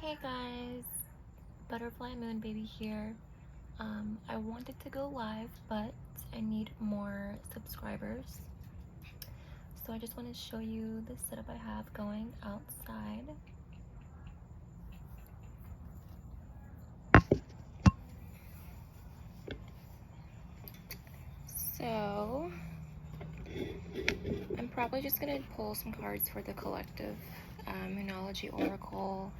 Hey guys, Butterfly Moon Baby here. I wanted to go live, but I need more subscribers. So I just want to show you the setup I have going outside. So I'm probably just going to pull some cards for the collective, Moonology Oracle,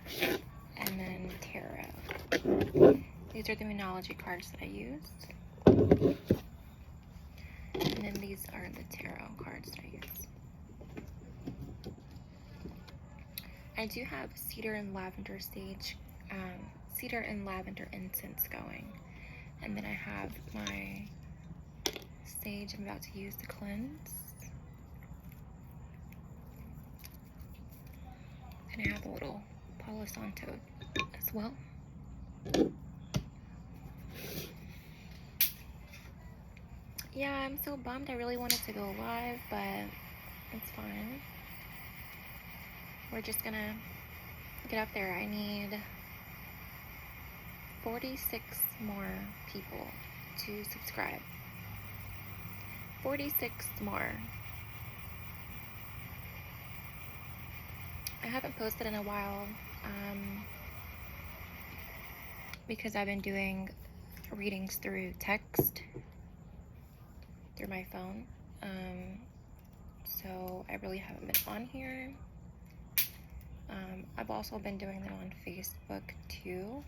and then Tarot. These are the Moonology cards that I used. And then these are the Tarot cards that I used. I do have cedar and lavender cedar and lavender incense going. And then I have my sage I'm about to use to cleanse. And I have a little Palo Santo as well. Yeah, I'm so bummed. I really wanted to go live, but it's fine. We're just gonna get up there. I need 46 more people to subscribe. 46 more. I haven't posted in a while because I've been doing readings through text, through my phone. So I really haven't been on here. I've also been doing them on Facebook too.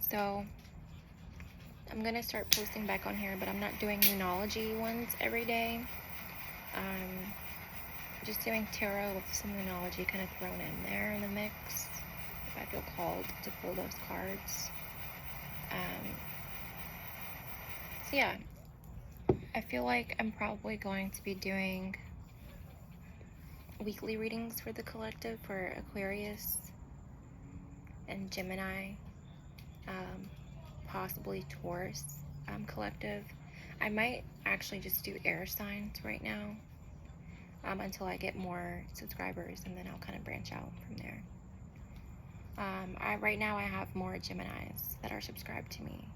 So I'm gonna start posting back on here, but I'm not doing Moonology ones every day. Just doing tarot with some Moonology kind of thrown in there in the mix if I feel called to pull those cards. So yeah, I feel like I'm probably going to be doing weekly readings for the collective for Aquarius and Gemini, possibly Taurus collective. I might actually just do air signs right now until I get more subscribers, and then I'll kind of branch out from there. Right now I have more Geminis that are subscribed to me,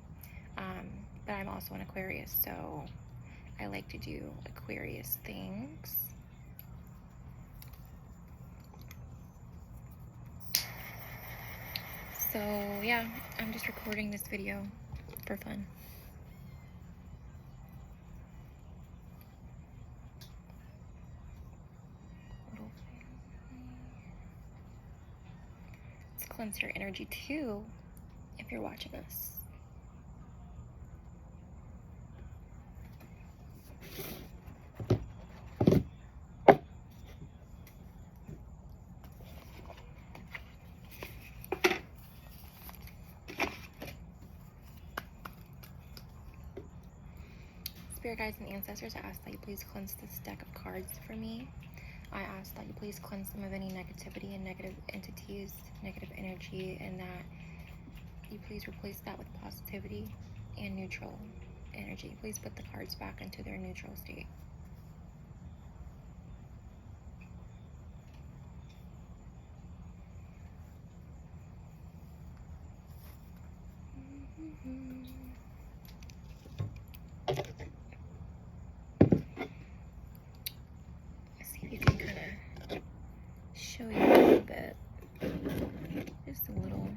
but I'm also an Aquarius, so I like to do Aquarius things. So yeah, I'm just recording this video for fun. Let's cleanse your energy too, if you're watching this. Spirit guides and ancestors, I ask that you please cleanse this deck of cards for me. I ask that you please cleanse them of any negativity and negative entities, negative energy, and that you please replace that with positivity and neutral energy. Please put the cards back into their neutral state. Let's see if you can kind of show you a little bit. Just a little.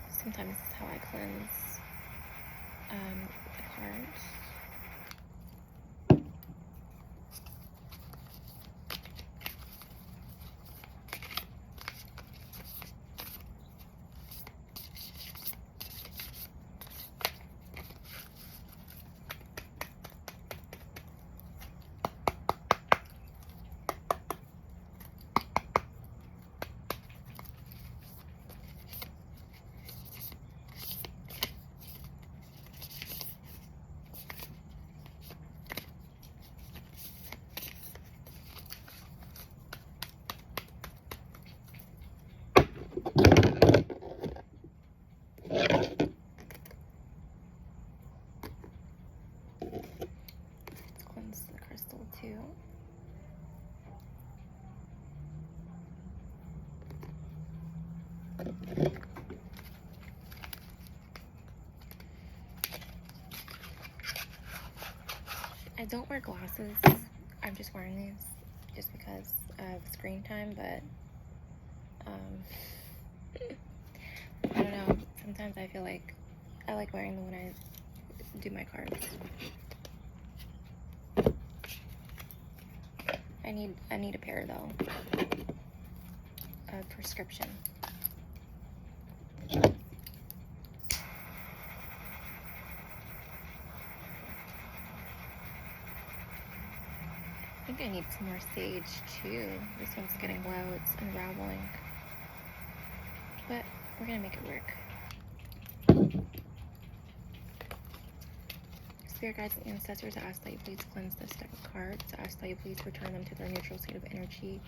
Sometimes this is how I cleanse the cards. I don't wear glasses. I'm just wearing these just because of screen time, but I don't know. Sometimes I feel like I like wearing them when I do my cards. I need a pair though. A prescription. I think I need some more sage too. This one's getting low, it's unraveling. But we're gonna make it work. Spirit guides and ancestors, I ask that you please cleanse this deck of cards. I ask that you please return them to their neutral state of energy.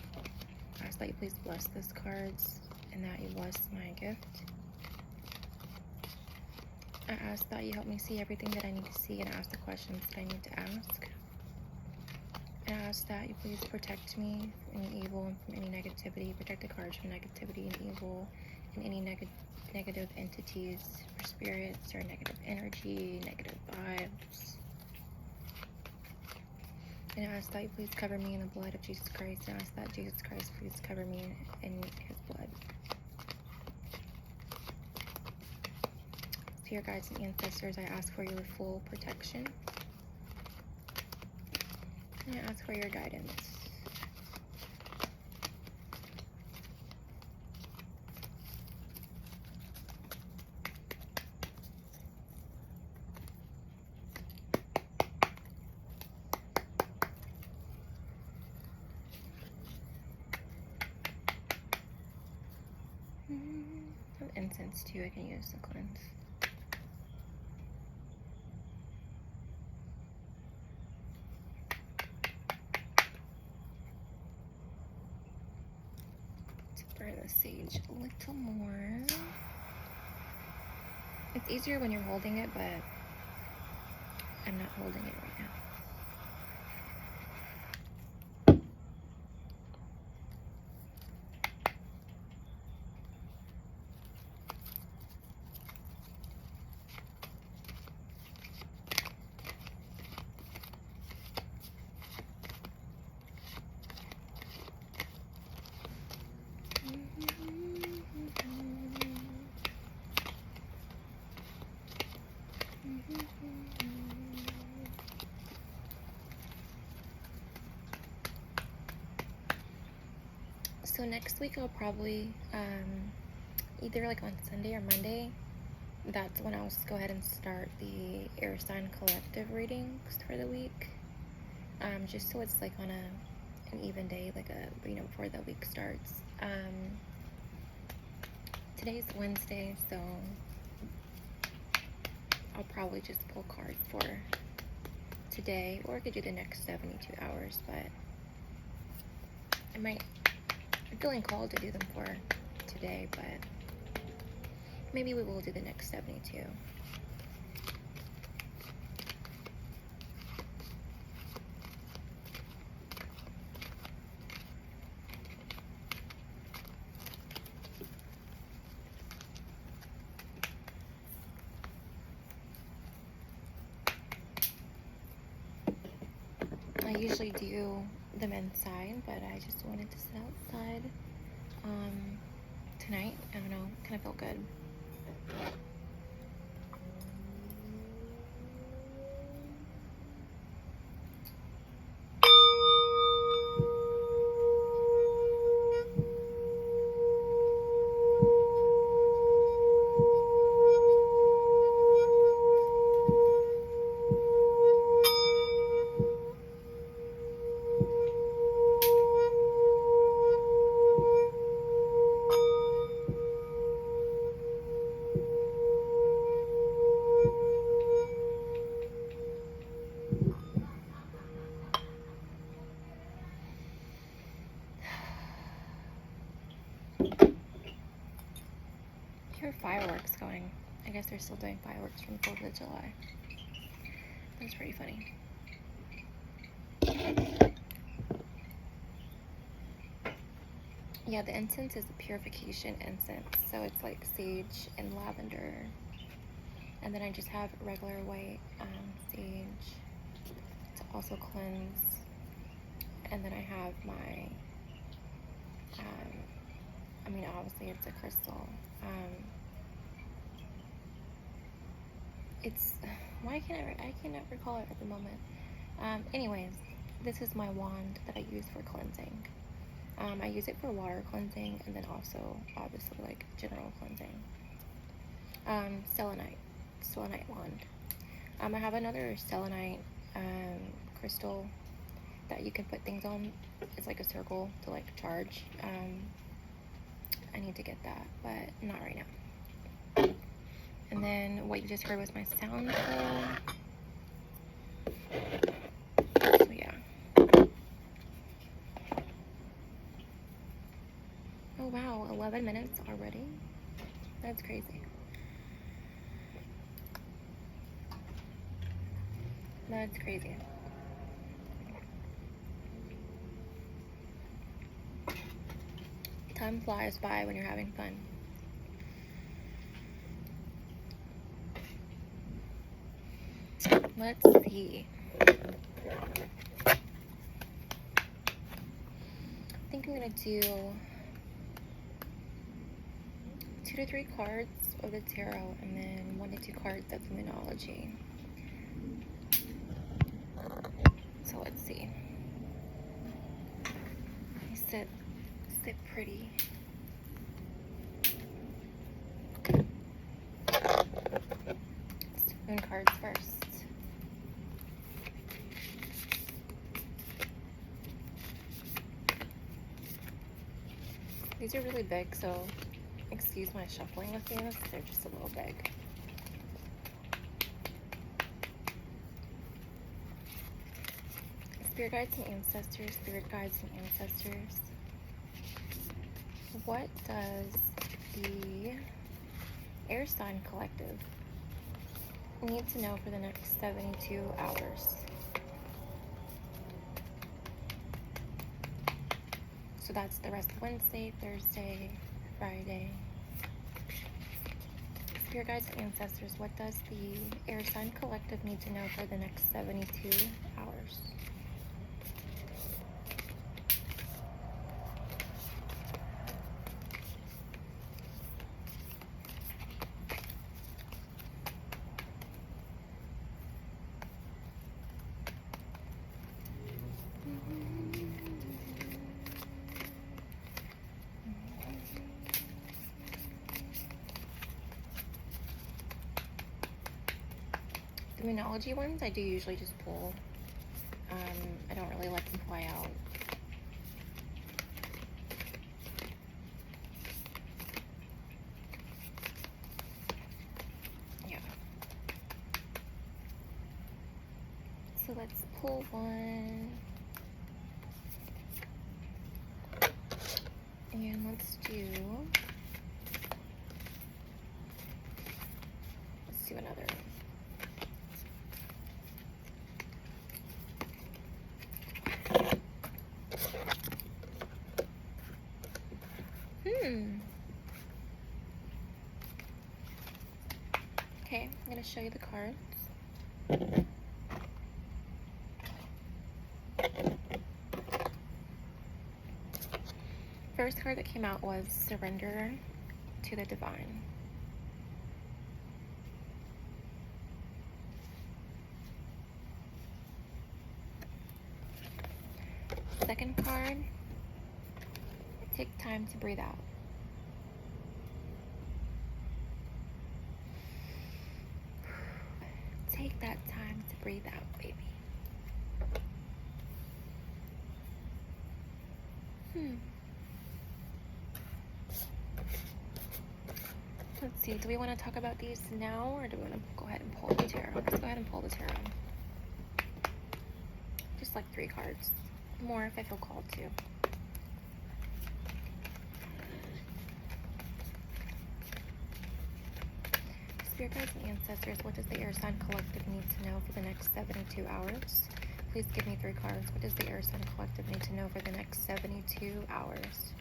I ask that you please bless these cards and that you bless my gift. I ask that you help me see everything that I need to see and ask the questions that I need to ask. And I ask that you please protect me from any evil and from any negativity. Protect the cards from negativity and evil and any negative entities or spirits or negative energy, negative vibes. And I ask that you please cover me in the blood of Jesus Christ. And I ask that Jesus Christ please cover me in his blood. To your guides and ancestors, I ask for your full protection. And I ask for your guidance. Some incense too I can use to cleanse. Burn the sage a little more. It's easier when you're holding it, but I'm not holding it right now. So next week I'll probably either like on Sunday or Monday, that's when I'll just go ahead and start the air sign collective readings for the week, just so it's like on an even day, like before the week starts. Today's Wednesday, so I'll probably just pull cards for today, or I could do the next 72 hours, but I'm feeling called to do them for today, but maybe we will do the next 72. I usually do them inside, but I just wanted to sit outside tonight. I don't know, kind of felt good. Here are fireworks going. I guess they're still doing fireworks from 4th of July. That's pretty funny. Yeah, the incense is a purification incense, so it's like sage and lavender. And then I just have regular white sage. It's also cleanse. And then I have my, I mean, obviously it's a crystal. It's, why can't I cannot recall it at the moment. Anyways, this is my wand that I use for cleansing. I use it for water cleansing, and then also, obviously, like, general cleansing. Selenite wand. I have another selenite crystal that you can put things on. It's like a circle to, like, charge. I need to get that, but not right now. And then what you just heard was my sound bowl. So yeah. Oh wow, 11 minutes already? That's crazy. That's crazy. Time flies by when you're having fun. Let's see. I think I'm gonna do 2 to 3 cards of the tarot, and then 1 to 2 cards of the Moonology. So let's see. Sit pretty. Moon cards first. These are really big, so excuse my shuffling with these. They're just a little big. Spirit guides and ancestors, spirit guides and ancestors. What does the air sign collective need to know for the next 72 hours? So that's the rest of Wednesday, Thursday, Friday. Spirit guides and ancestors, what does the air sign collective need to know for the next 72 hours? The Moonology ones, I do usually just pull. I don't really let them fly out. Yeah. So let's pull one. And let's do another. Okay, I'm going to show you the cards. First card that came out was Surrender to the Divine. Second card, Take Time to Breathe Out. Take that time to breathe out, baby. Let's see, do we want to talk about these now, or do we want to go ahead and pull the tarot? Let's go ahead and pull the tarot. Just like 3 cards. More if I feel called to. Spirit guides and ancestors, what does the air sign collective need to know for the next 72 hours? Please give me 3 cards. What does the air sign collective need to know for the next 72 hours?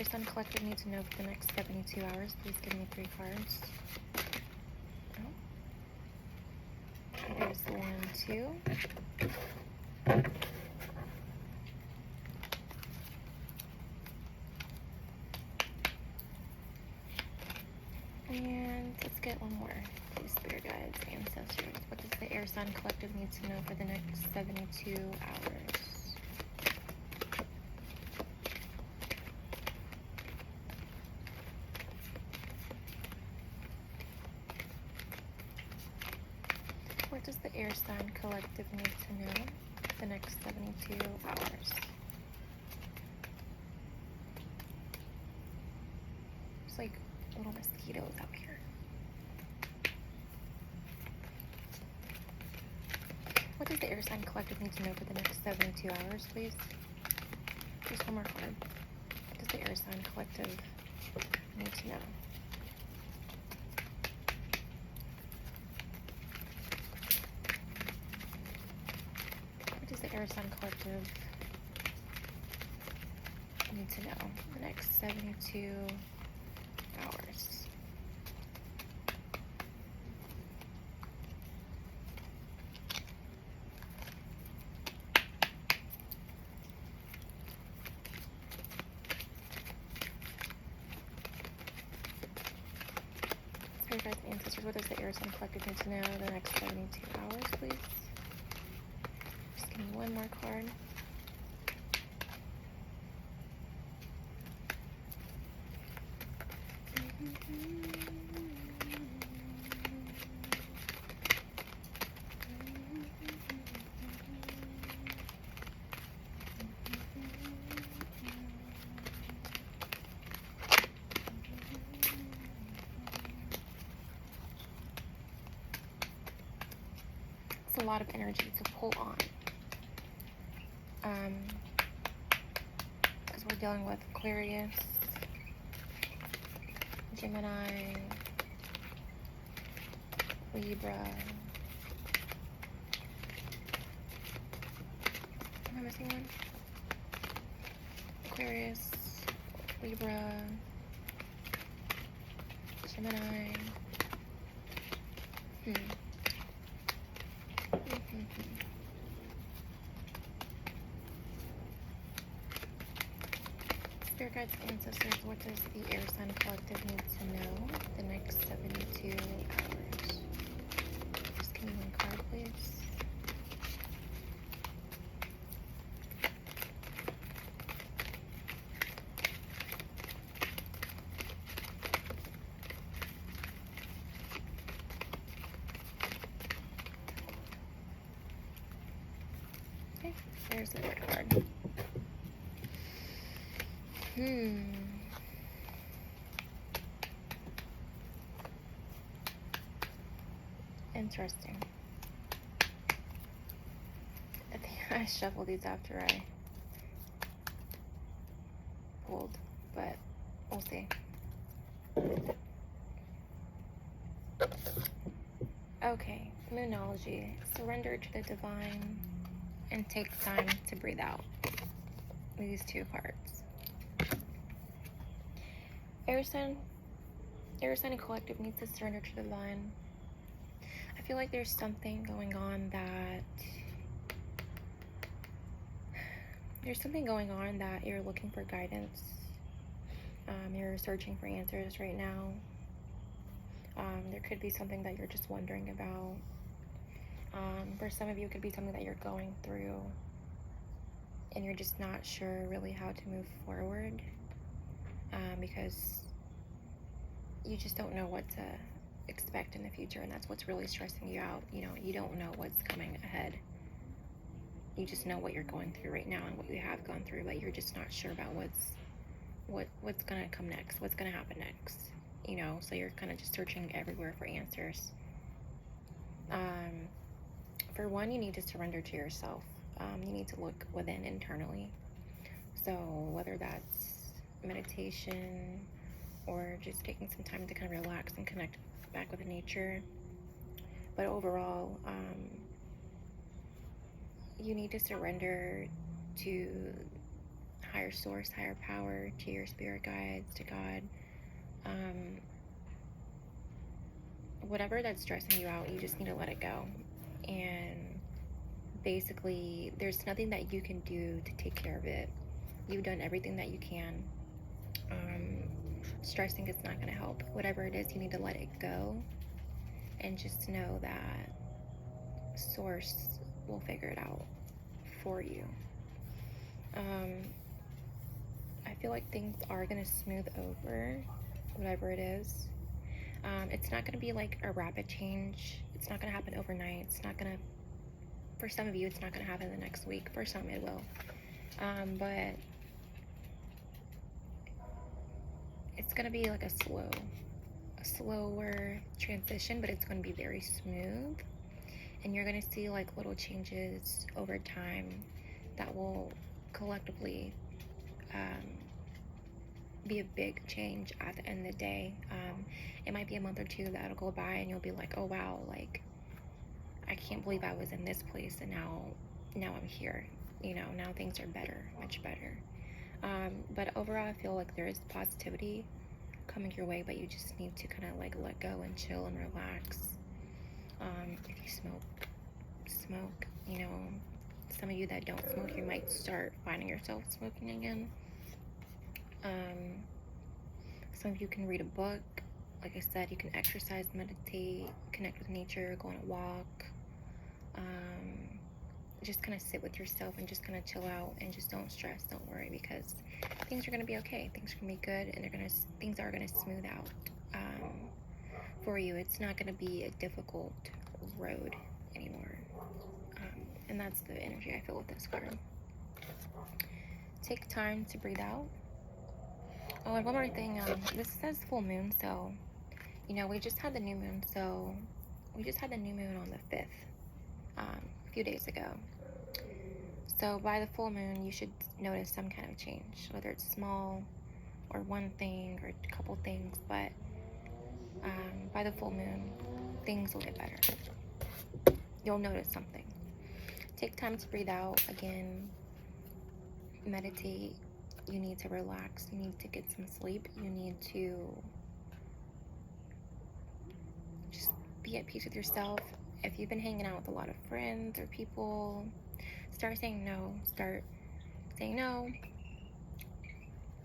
Air Sun Collective need to know for the next 72 hours? Please give me 3 cards. Oh. There's 1, 2. And let's get one more. Please, Spirit Guides, Ancestors. What does the Air Sign Collective need to know for the next 72 hours? What does the Air Sign Collective need to know for the next 72 hours? It's like little mosquitoes out here. What does the Air Sign Collective need to know for the next 72 hours, please? Just one more card. What does the Air Sign Collective need to know? What does the Air Sign Collective need to know for the next 72 hours? Spirit Guides and Ancestors, what does the Air Sign Collective need to know the next 72 hours, please? Just give me one more card. It's a lot of energy to pull on. Because we're dealing with Aquarius, Gemini, Libra. Am I missing one? Aquarius, Libra, Gemini. Spirit Guides, Ancestors, what does the Air Sign Collective need to know the next 72 hours? Just give me one card, please. Okay, there's the third card. Interesting. I think I shuffled these after I pulled, but we'll see. Okay, Moonology. Surrender to the divine and take time to breathe out. These 2 cards. Air Sign Collective needs to surrender to the divine. I feel like there's something going on that you're looking for guidance. You're searching for answers right now. There could be something that you're just wondering about. For some of you, it could be something that you're going through and you're just not sure really how to move forward, because you just don't know what to expect in the future, and that's what's really stressing you out. You know, you don't know what's coming ahead. You just know what you're going through right now and what you have gone through, but you're just not sure about what's gonna come next, what's gonna happen next. You know, so you're kind of just searching everywhere for answers. For one, you need to surrender to yourself. You need to look within internally. So whether that's meditation or just taking some time to kind of relax and connect back with nature. But overall, you need to surrender to higher source, higher power, to your spirit guides, to God. Whatever that's stressing you out, you just need to let it go. And basically, there's nothing that you can do to take care of it. You've done everything that you can. Stressing is not going to help. Whatever it is, you need to let it go and just know that source will figure it out for you. I feel like things are going to smooth over, whatever it is. It's not going to be like a rapid change. It's not going to happen overnight. It's not going to, for some of you, it's not going to happen the next week. For some, it will. But it's going to be like a slower transition, but it's going to be very smooth. And you're going to see like little changes over time that will collectively be a big change at the end of the day. It might be a month or two that'll go by and you'll be like, oh wow, like I can't believe I was in this place and now I'm here. You know, now things are better, much better. But overall, I feel like there is positivity coming your way, but you just need to kind of like let go and chill and relax. If you smoke, you know, some of you that don't smoke, you might start finding yourself smoking again. Some of you can read a book. Like I said, you can exercise, meditate, connect with nature, go on a walk. Just kind of sit with yourself and just kind of chill out and just don't stress, don't worry, because things are going to be okay. Things are going to be good, and things are going to smooth out for you. It's not going to be a difficult road anymore. And that's the energy I feel with this card. Take time to breathe out. Oh, and one more thing. This says full moon, so, you know, we just had the new moon. So we just had the new moon on the 5th, a few days ago. So by the full moon, you should notice some kind of change, whether it's small or one thing or a couple things. But by the full moon, things will get better. You'll notice something. Take time to breathe out. Again, meditate. You need to relax. You need to get some sleep. You need to just be at peace with yourself. If you've been hanging out with a lot of friends or people, start saying no. Start saying no.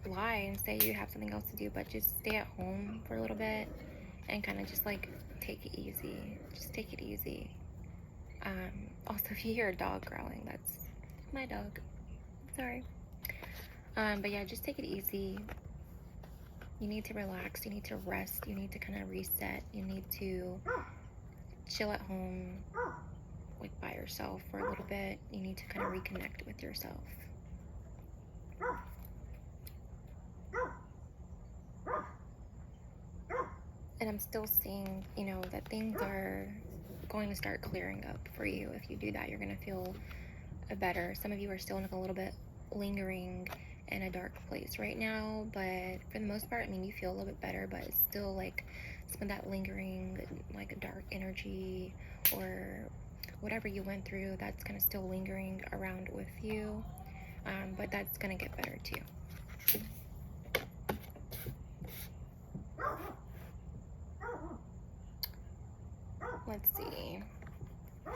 Lie and say you have something else to do, but just stay at home for a little bit and kind of just like take it easy. Just take it easy. Also, if you hear a dog growling, that's my dog. Sorry. But yeah, just take it easy. You need to relax. You need to rest. You need to kind of reset. You need to chill at home, like by yourself for a little bit. You need to kind of reconnect with yourself. And I'm still seeing, you know, that things are going to start clearing up for you. If you do that, you're going to feel better. Some of you are still in a little bit lingering in a dark place right now, but for the most part, I mean, you feel a little bit better, but it's still like some of that lingering, like a dark energy or whatever you went through, that's kind of still lingering around with you. But that's going to get better too. Let's see. Come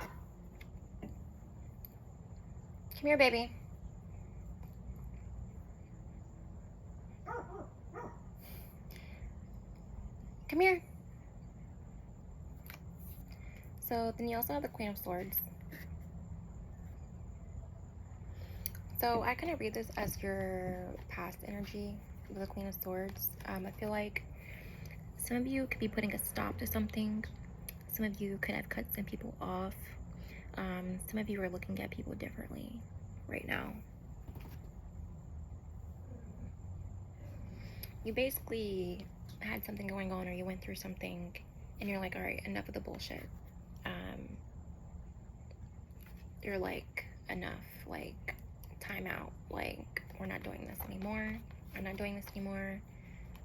here, baby. Come here. So then you also have the Queen of Swords. So I kind of read this as your past energy with the Queen of Swords. I feel like some of you could be putting a stop to something. Some of you could have cut some people off. Some of you are looking at people differently right now. You basically had something going on, or you went through something and you're like, all right, enough of the bullshit. You're like, enough, like, time out, like, we're not doing this anymore. I'm not doing this anymore.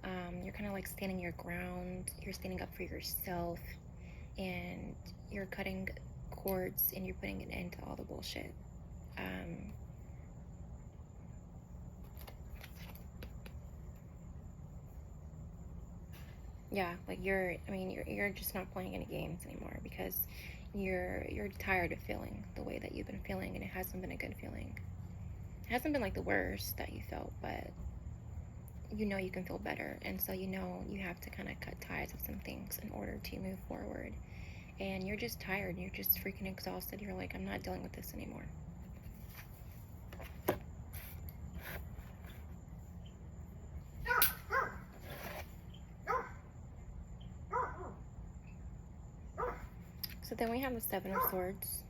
You're kind of like standing your ground. You're standing up for yourself, and you're cutting cords and you're putting an end to all the bullshit. Yeah, like you're just not playing any games anymore, because you're tired of feeling the way that you've been feeling, and it hasn't been a good feeling. It hasn't been like the worst that you felt, but you know you can feel better, and so you know you have to kind of cut ties with some things in order to move forward. And you're just tired, you're just freaking exhausted. You're like, I'm not dealing with this anymore. So then we have the Seven of Swords.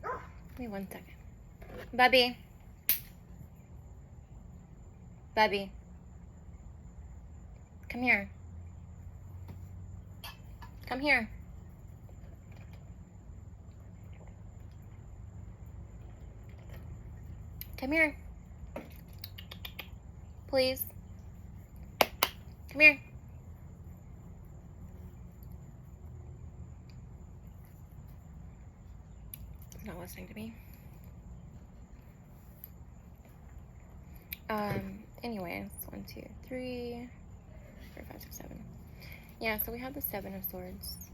Give me 1 second. Bubby. Bubby. Come here. Come here. Come here. Please. Come here. He's not listening to me. Anyways, 1, 2, 3, 4, 5, 6, 7. Yeah, so we have the Seven of Swords.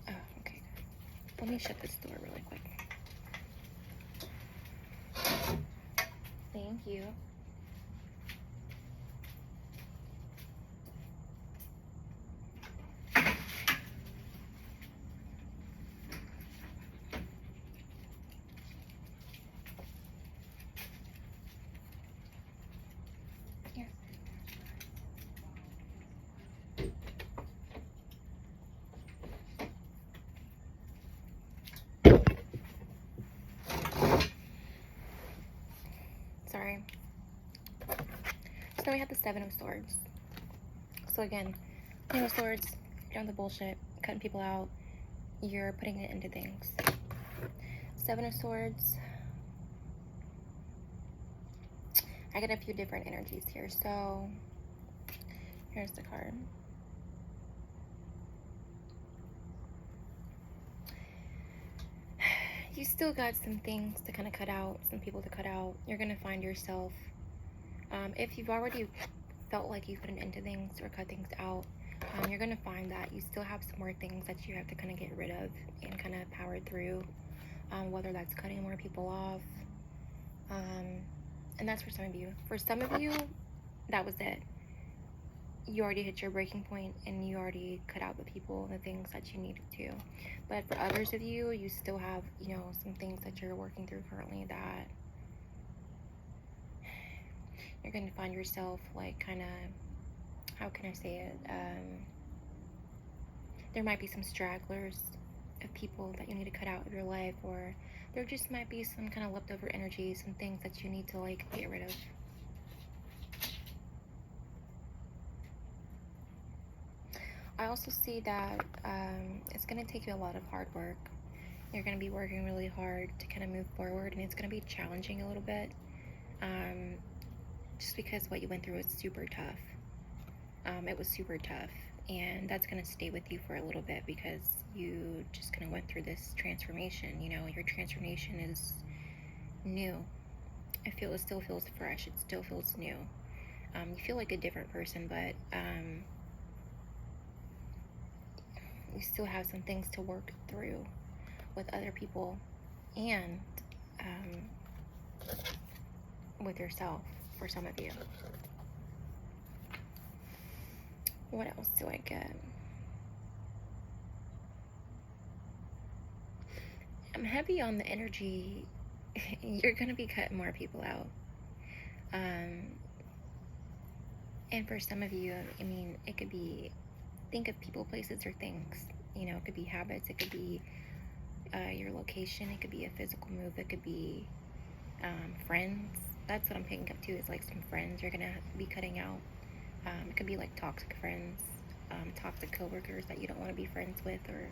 Oh, okay. Let me shut this door really quick. Thank you. Here. Sorry. So we have the Seven of Swords. So again, Seven of Swords, you're on the bullshit, cutting people out, you're putting it into things. Seven of Swords, I get a few different energies here. So here's the card. You still got some things to kind of cut out, some people to cut out. You're going to find yourself, if you've already felt like you put an end to things or cut things out, you're going to find that you still have some more things that you have to kind of get rid of and kind of power through, whether that's cutting more people off. And that's for some of you. For some of you, that was it. You already hit your breaking point and you already cut out the people and the things that you needed to. But for others of you, you still have, you know, some things that you're working through currently that you're going to find yourself like kind of, how can I say it? There might be some stragglers of people that you need to cut out of your life, or there just might be some kind of leftover energy, some things that you need to like get rid of. I also see that it's going to take you a lot of hard work. You're going to be working really hard to kind of move forward, and it's going to be challenging a little bit, just because what you went through was super tough. It was super tough, and that's going to stay with you for a little bit because you just kind of went through this transformation. You know, your transformation is new. It still feels fresh. It still feels new. You feel like a different person, but you still have some things to work through with other people and with yourself, for some of you. What else do I get? I'm heavy on the energy. You're going to be cutting more people out. And for some of you, I mean, it could be, think of people, places, or things. You know, it could be habits. It could be your location. It could be a physical move. It could be friends. That's what I'm picking up too, is like some friends you're going to be cutting out. It could be like toxic friends, toxic coworkers that you don't want to be friends with or,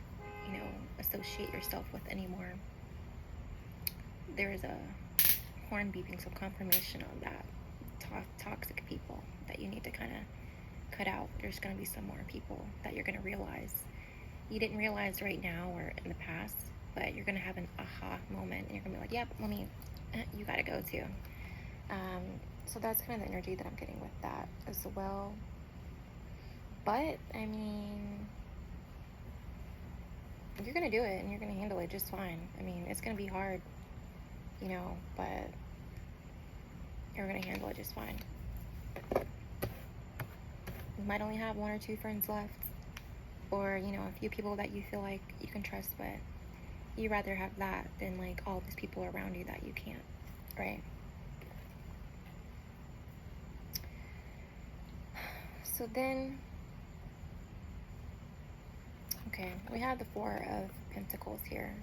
you know, associate yourself with anymore. There is a horn beeping, so confirmation on that. Toxic people that you need to kind of cut out. There's going to be some more people that you're going to realize. You didn't realize right now or in the past, but you're going to have an aha moment and you're going to be like, yep, you got to go too. So that's kind of the energy that I'm getting with that as well. But, I mean, you're going to do it and you're going to handle it just fine. I mean, it's going to be hard, you know, but you're going to handle it just fine. You might only have 1 or 2 friends left, or, you know, a few people that you feel like you can trust, but you'd rather have that than, like, all these people around you that you can't, right? So then, okay, we have the 4 of Pentacles here.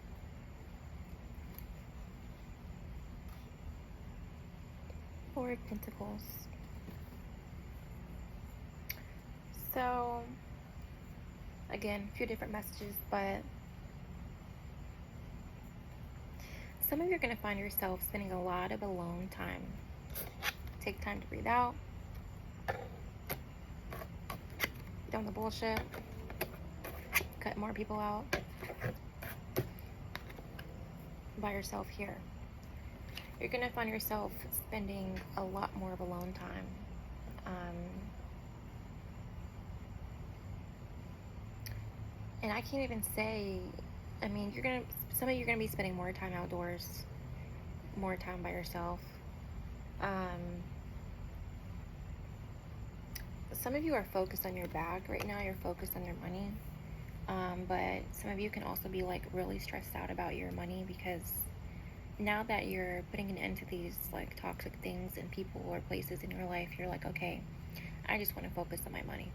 Four of Pentacles. So, again, a few different messages, but some of you are going to find yourself spending a lot of alone time. Take time to breathe out. Done the bullshit. Cut more people out. By yourself here. You're going to find yourself spending a lot more of alone time. And I can't even say, I mean, some of you are going to be spending more time outdoors, more time by yourself. Some of you are focused on your bag right now, you're focused on your money. But some of you can also be like really stressed out about your money, because now that you're putting an end to these like toxic things and people or places in your life, you're like, okay, I just want to focus on my money.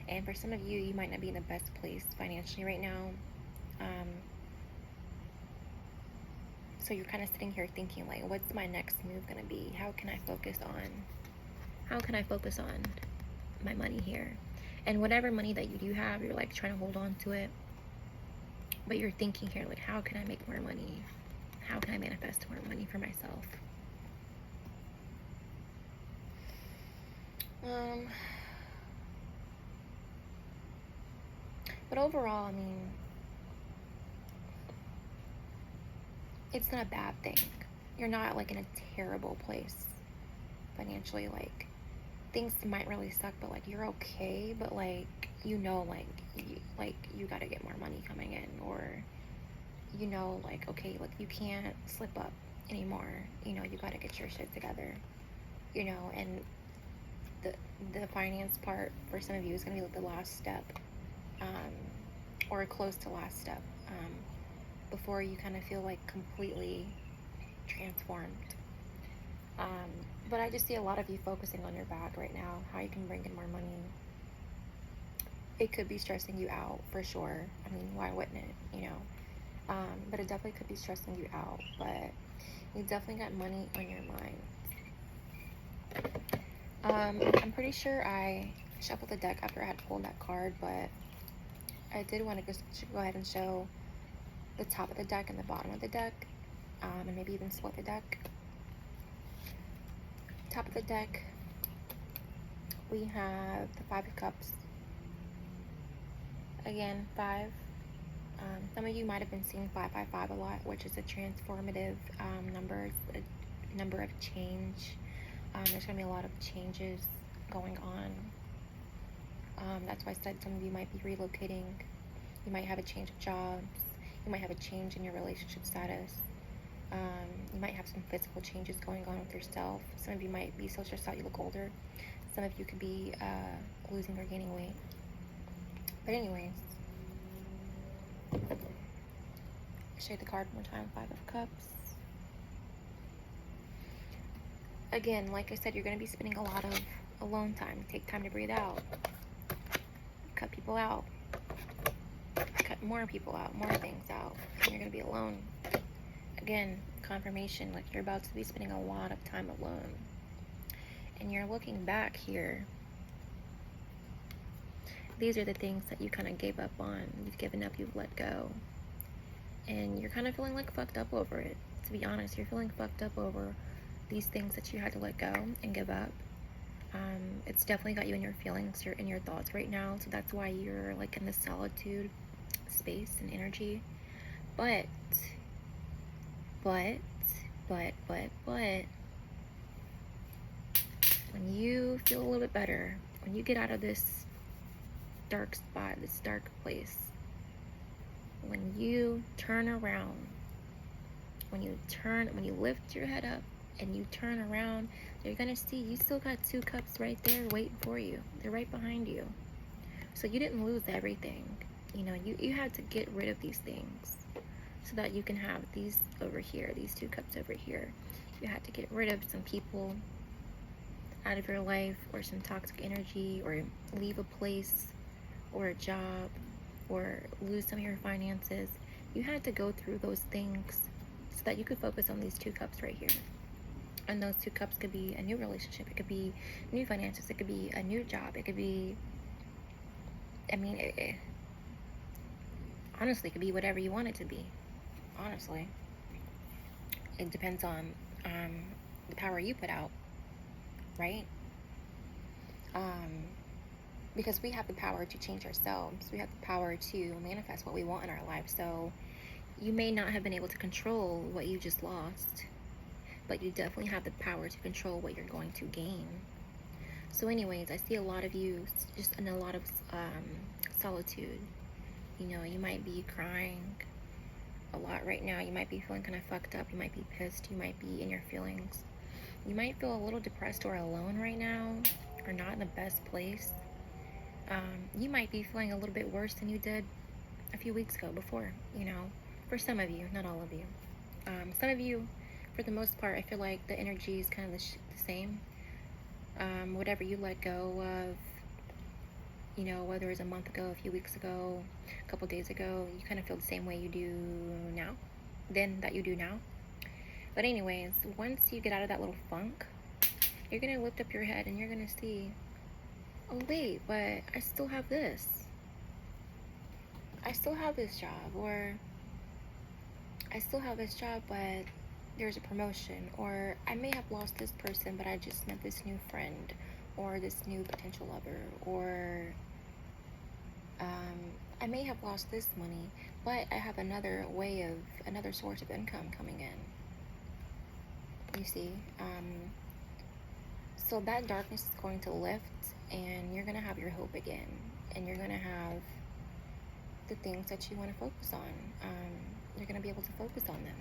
And for some of you, you might not be in the best place financially right now. So you're kind of sitting here thinking like, what's my next move going to be? How can I focus on my money here? And whatever money that you do have, you're like trying to hold on to it. But you're thinking here like, how can I make more money? How can I manifest more money for myself? But overall, I mean, it's not a bad thing. You're not like in a terrible place financially. Like, things might really suck, but like you're okay. But like, you know, like you gotta get more money coming in, or you know, like, okay, like you can't slip up anymore. You know, you gotta get your shit together. You know, and the finance part for some of you is gonna be like the last step, or close to last step, before you kind of feel like completely transformed. But I just see a lot of you focusing on your bag right now, how you can bring in more money. It could be stressing you out for sure. I mean, why wouldn't it, you know? But it definitely could be stressing you out. But you definitely got money on your mind. I'm pretty sure I shuffled the deck after I had pulled that card, but I did want to just go ahead and show the top of the deck and the bottom of the deck, and maybe even split the deck. Top of the deck, we have the 5 of Cups. Again, 5. Some of you might have been seeing 555 a lot, which is a transformative number, a number of change. There's going to be a lot of changes going on. That's why I said some of you might be relocating. You might have a change of jobs. You might have a change in your relationship status. You might have some physical changes going on with yourself. Some of you might be so stressed out you look older. Some of you could be losing or gaining weight. But anyways, I'll show you the card one more time. 5 of Cups. Again, like I said, you're going to be spending a lot of alone time. Take time to breathe out. Cut people out. Cut more people out, more things out. And you're going to be alone. Again, confirmation, like you're about to be spending a lot of time alone. And you're looking back here. These are the things that you kind of gave up on. You've given up, you've let go. And you're kind of feeling like fucked up over it. To be honest, you're feeling fucked up over these things that you had to let go and give up. It's definitely got you in your feelings, you're in your thoughts right now. So that's why you're like in this solitude space and energy. But when you feel a little bit better, when you get out of this dark spot, this dark place, when you turn around, when you lift your head up and you turn around, you're gonna see you still got 2 cups right there waiting for you. They're right behind you. So you didn't lose everything. You know, you had to get rid of these things so that you can have these over here, these 2 cups over here. You had to get rid of some people out of your life, or some toxic energy, or leave a place or a job, or lose some of your finances. You had to go through those things so that you could focus on these 2 cups right here. And those 2 cups could be a new relationship, it could be new finances, it could be a new job, it could be, I mean, honestly, it could be whatever you want it to be. Honestly, it depends on the power you put out, right? Because we have the power to change ourselves. We have the power to manifest what we want in our life. So you may not have been able to control what you just lost, but you definitely have the power to control what you're going to gain. So anyways, I see a lot of you just in a lot of solitude. You know, you might be crying a lot right now. You might be feeling kind of fucked up. You might be pissed. You might be in your feelings. You might feel a little depressed or alone right now, or not in the best place. You might be feeling a little bit worse than you did a few weeks ago before, you know, for some of you, not all of you. Some of you, for the most part, I feel like the energy is kind of the same. Whatever you let go of, you know, whether it's a month ago, a few weeks ago, a couple days ago, you kind of feel the same way you do now, that you do now. But anyways, once you get out of that little funk, you're going to lift up your head and you're going to see, oh wait, but I still have this. I still have this job, or I still have this job, but there's a promotion, or I may have lost this person, but I just met this new friend, or this new potential lover, or I may have lost this money, but I have another source of income coming in. You see, so that darkness is going to lift, and you're going to have your hope again, and you're going to have the things that you want to focus on. You're going to be able to focus on them.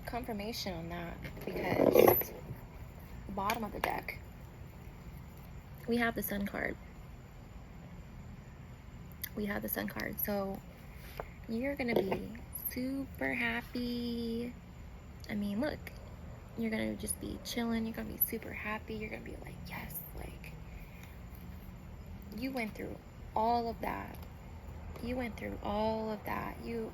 Confirmation on that, because the bottom of the deck, we have the Sun card. We have the Sun card. So you're going to be super happy. I mean, look, you're going to just be chilling. You're going to be super happy. You're going to be like, yes, like, you went through all of that. You went through all of that. You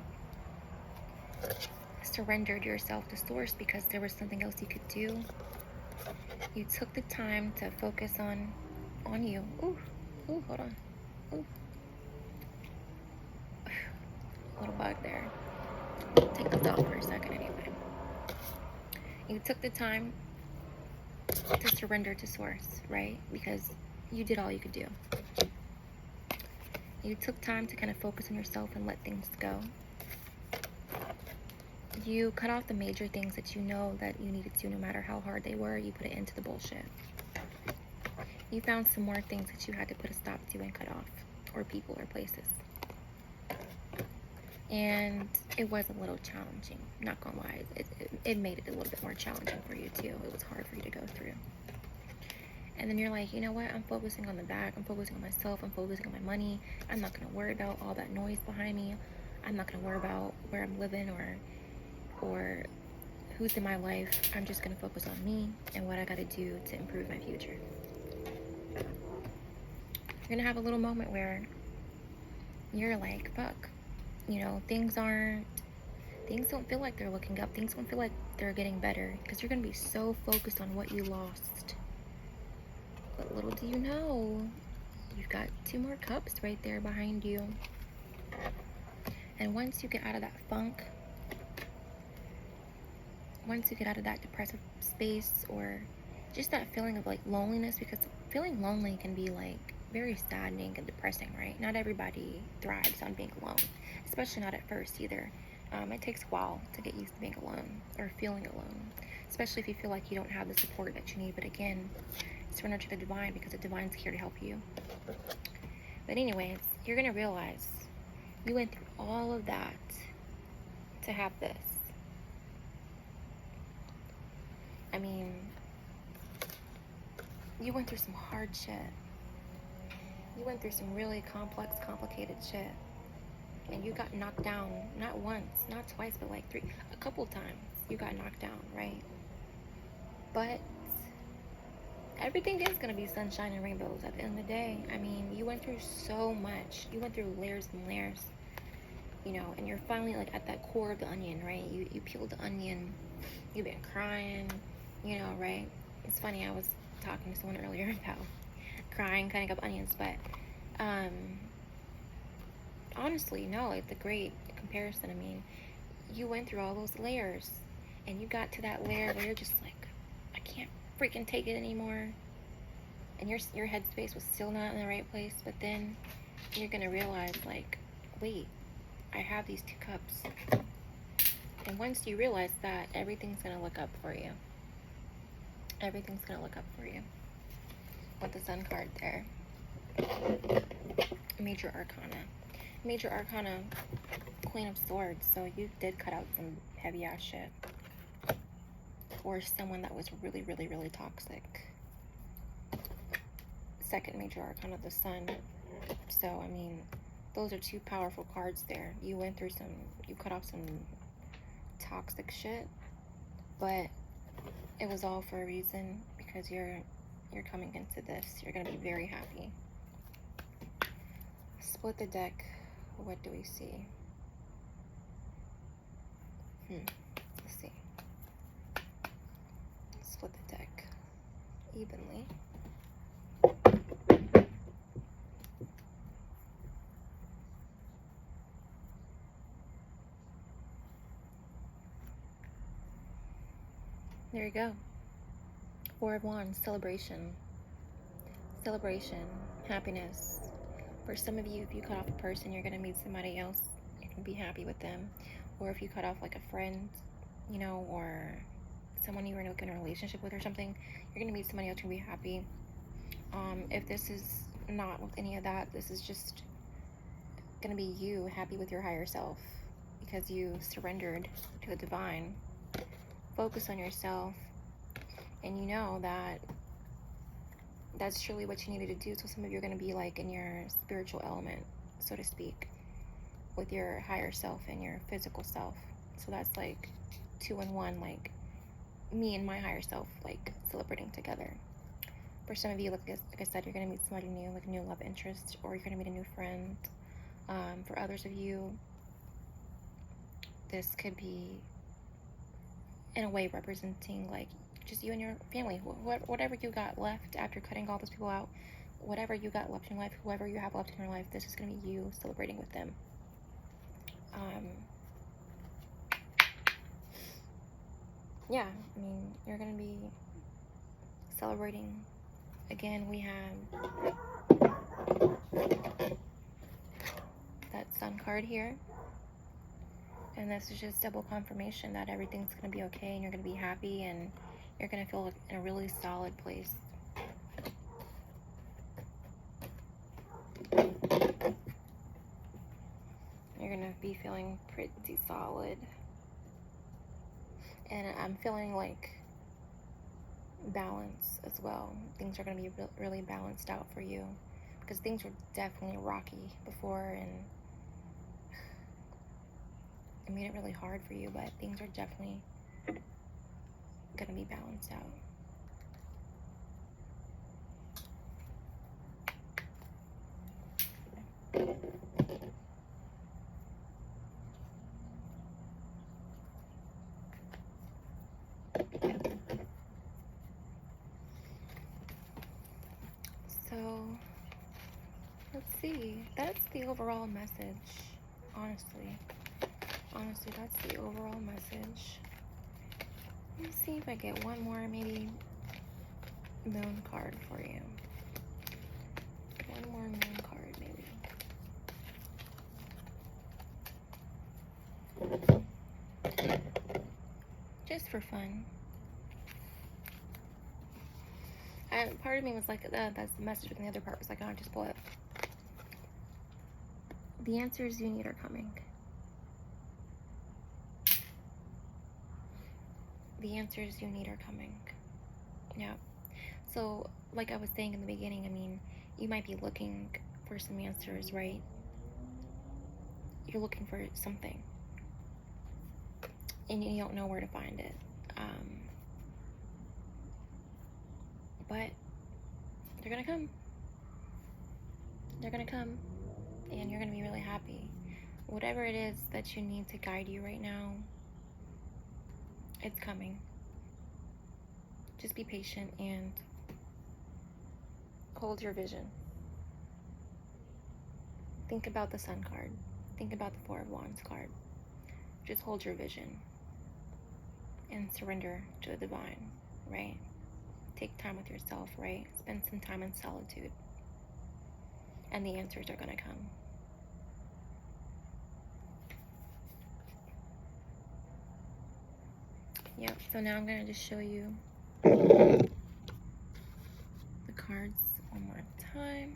surrendered yourself to source because there was something else you could do. You took the time to focus on you. Ooh, hold on. Ooh. Little bug there. Take this off for a second anyway. You took the time to surrender to source, right? Because you did all you could do. You took time to kind of focus on yourself and let things go. You cut off the major things that you know that you needed to, no matter how hard they were. You put it into the bullshit. You found some more things that you had to put a stop to and cut off, or people or places. And it was a little challenging, not gonna lie. It made it a little bit more challenging for you too. It was hard for you to go through. And then you're like, you know what? I'm focusing on the back. I'm focusing on myself. I'm focusing on my money. I'm not gonna worry about all that noise behind me. I'm not gonna worry about where I'm living or who's in my life. I'm just gonna focus on me and what I gotta do to improve my future. You're gonna have a little moment where you're like, fuck, you know, things don't feel like they're looking up. Things don't feel like they're getting better, because you're gonna be so focused on what you lost. But little do you know, you've got 2 more cups right there behind you. And once you get out of that funk, once you get out of that depressive space, or just that feeling of like loneliness, because feeling lonely can be like very saddening and depressing, right? Not everybody thrives on being alone, especially not at first either. It takes a while to get used to being alone or feeling alone, especially if you feel like you don't have the support that you need. But again, surrender to the divine, because the divine's here to help you. But anyways, you're going to realize you went through all of that to have this. I mean, you went through some hard shit. You went through some really complex, complicated shit. And you got knocked down, not once, not twice, but like a couple times. You got knocked down, right? But everything is going to be sunshine and rainbows at the end of the day. I mean, you went through so much. You went through layers and layers, you know, and you're finally like at that core of the onion, right? You peeled the onion. You've been crying, you know, right? It's funny, I was talking to someone earlier about crying, cutting up onions, but honestly, no, it's a great comparison. I mean, you went through all those layers, and you got to that layer where you're just like, I can't freaking take it anymore. And your headspace was still not in the right place, but then you're gonna realize, like, wait, I have these 2 cups. And once you realize that, everything's gonna look up for you. Everything's gonna look up for you. With the Sun card there. Major Arcana. Major Arcana, Queen of Swords. So you did cut out some heavy ass shit. Or someone that was really, really, really toxic. Second Major Arcana, the Sun. So, I mean, those are 2 powerful cards there. You went through you cut off some toxic shit. But it was all for a reason, because you're coming into this. You're going to be very happy. Split the deck. What do we see? Let's see. Split the deck evenly. There you go. 4 of Wands, celebration. Celebration, happiness. For some of you, if you cut off a person, you're going to meet somebody else. You're going to be happy with them. Or if you cut off like a friend, you know, or someone you were in a relationship with or something, you're going to meet somebody else and be happy. If this is not with any of that, this is just going to be you happy with your higher self, because you surrendered to the divine. Focus on yourself, and you know that that's truly what you needed to do. So some of you are going to be like in your spiritual element, so to speak, with your higher self and your physical self. So that's like 2 in 1, like me and my higher self, like celebrating together. For some of you, like I said, you're going to meet somebody new, like a new love interest, or you're going to meet a new friend. For others of you, this could be in a way representing like just you and your family, whatever you got left after cutting all those people out, whatever you got left in life, whoever you have left in your life, this is going to be you celebrating with them. Yeah, I mean, you're going to be celebrating. Again, we have that Sun card here. And this is just double confirmation that everything's going to be okay, and you're going to be happy, and you're going to feel like in a really solid place. You're going to be feeling pretty solid. And I'm feeling like balance as well. Things are going to be really balanced out for you, because things were definitely rocky before, and it made it really hard for you, but things are definitely going to be balanced out. So, let's see. That's the overall message, honestly. Honestly, that's the overall message. Let's see if I get one more, maybe, moon card for you. One more moon card, maybe. Just for fun. part of me was like, that's the message, and the other part was like, oh, just pull it. The answers you need are coming. The answers you need are coming. Yeah. So, like I was saying in the beginning, I mean, you might be looking for some answers, right? You're looking for something, and you don't know where to find it. But they're gonna come. They're gonna come, and you're gonna be really happy. Whatever it is that you need to guide you right now, it's coming. Just be patient and hold your vision. Think about the Sun card. Think about the Four of Wands card. Just hold your vision and surrender to the divine, right? Take time with yourself, right? Spend some time in solitude. And the answers are gonna come. Yep, so now I'm gonna just show you the cards one more time.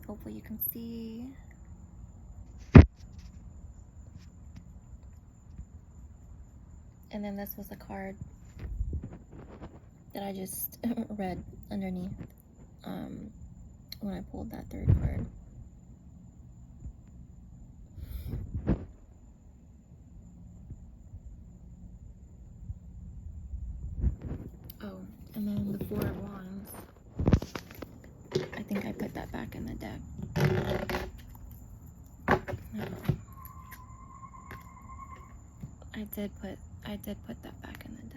Hopefully you can see. And then this was a card that I just read underneath when I pulled that third card. Oh, and then the Four of Wands. I think I put that back in the deck. No. I did put that back in the deck.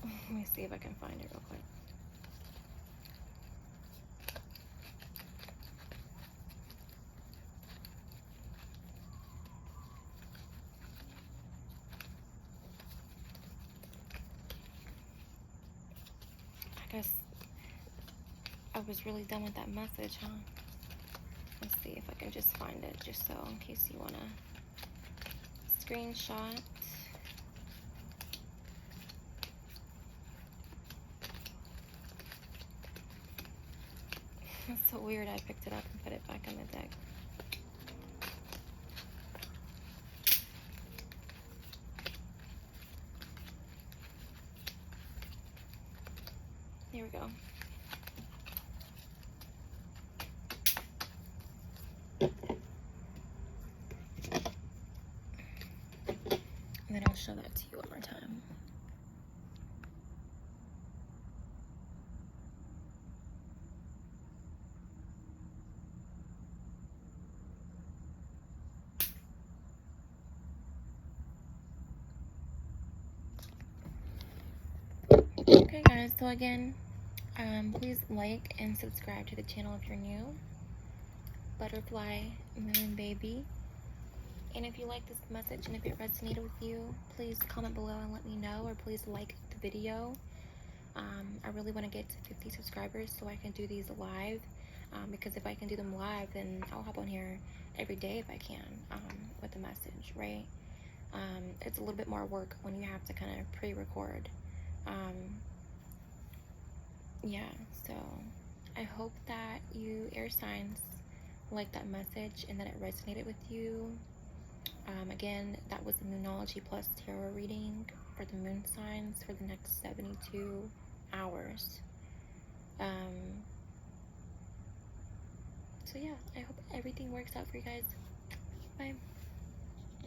Let me see if I can find it real quick. I guess I was really done with that message, huh? Let's see if I can just find it, just so in case you wanna screenshot. It's so weird, I picked it up and put it back in the deck. Here we go. And then I'll show that to you one more time. Okay guys, so again, please like and subscribe to the channel if you're new. Butterfly Moon Baby. And if you like this message and if it resonated with you, please comment below and let me know, or please like the video. I really want to get to 50 subscribers so I can do these live, because if I can do them live, then I'll hop on here every day if I can, with the message, right? It's a little bit more work when you have to kind of pre-record. Yeah, so I hope that you air signs like that message and that it resonated with you. Again, that was the Moonology Plus Tarot reading for the moon signs for the next 72 hours. So yeah, I hope everything works out for you guys. Bye.